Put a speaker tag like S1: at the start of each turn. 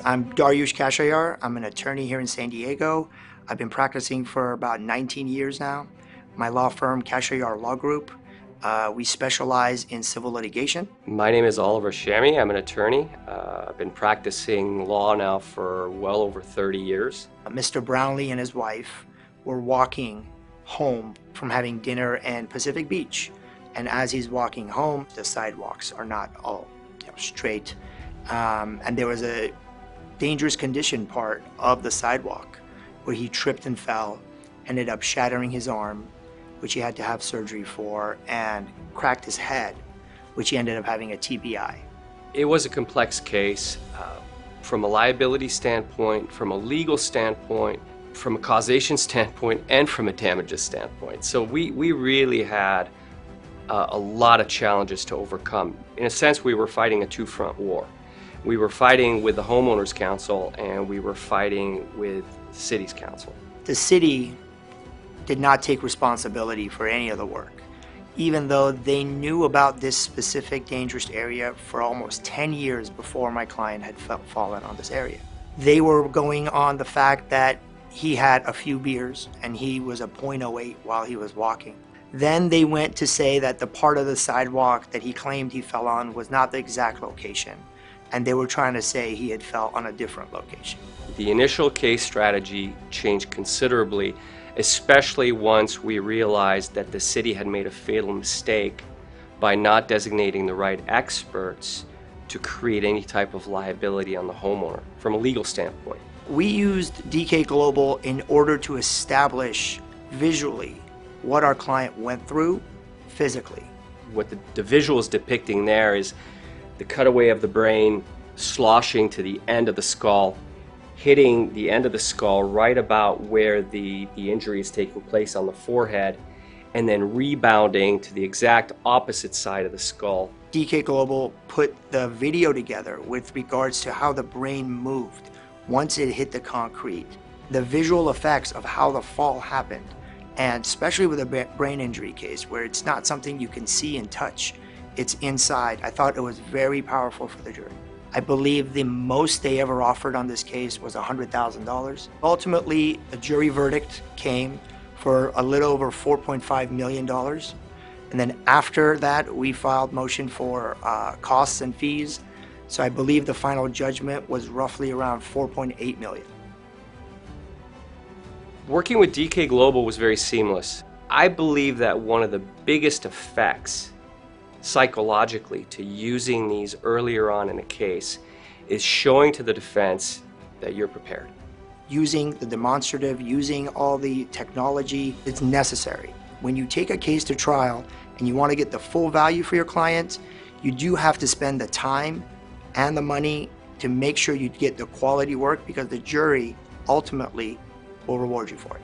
S1: I'm Daryoosh Khashayar. I'm an attorney here in San Diego. I've been practicing for about 19 years now. My law firm, Khashayar Law Group, we specialize in civil litigation.
S2: My name is Shami. I'm an attorney. I've been practicing law now for well over 30 years.
S1: Mr. Brownlee and his wife were walking home from having dinner in Pacific Beach. And as he's walking home, the sidewalks are not all straight. And there was a dangerous condition part of the sidewalk where he tripped and fell, ended up shattering his arm, which he had to have surgery for, and cracked his head, which he ended up having a TBI.
S2: It was a complex case from a liability standpoint, from a legal standpoint, from a causation standpoint, and from a damages standpoint. So we really had a lot of challenges to overcome. In a sense, we were fighting a two-front war. We were fighting with the Homeowners Council, and we were fighting with the city's council.
S1: The city did not take responsibility for any of the work, even though they knew about this specific dangerous area for almost 10 years before my client had fallen on this area. They were going on the fact that he had a few beers and he was a .08 while he was walking. Then they went to say that the part of the sidewalk that he claimed he fell on was not the exact location, and they were trying to say he had fell on a different location.
S2: The initial case strategy changed considerably, especially once we realized that the city had made a fatal mistake by not designating the right experts to create any type of liability on the homeowner from a legal standpoint.
S1: We used DK Global in order to establish visually what our client went through physically.
S2: What the visual is depicting there is the cutaway of the brain sloshing to the end of the skull, hitting the end of the skull right about where the injury is taking place on the forehead, and then rebounding to the exact opposite side of the skull.
S1: DK Global put the video together with regards to how the brain moved once it hit the concrete, the visual effects of how the fall happened, and especially with a brain injury case where it's not something you can see and touch, it's inside. I thought it was very powerful for the jury. I believe the most they ever offered on this case was $100,000. Ultimately, a jury verdict came for a little over $4.5 million. And then after that, we filed motion for costs and fees. So I believe the final judgment was roughly around $4.8 million.
S2: Working with DK Global was very seamless. I believe that one of the biggest effects psychologically to using these earlier on in a case is showing to the defense that you're prepared.
S1: Using the demonstrative, using all the technology, it's necessary. When you take a case to trial and you want to get the full value for your client, you do have to spend the time and the money to make sure you get the quality work, because the jury ultimately will reward you for it.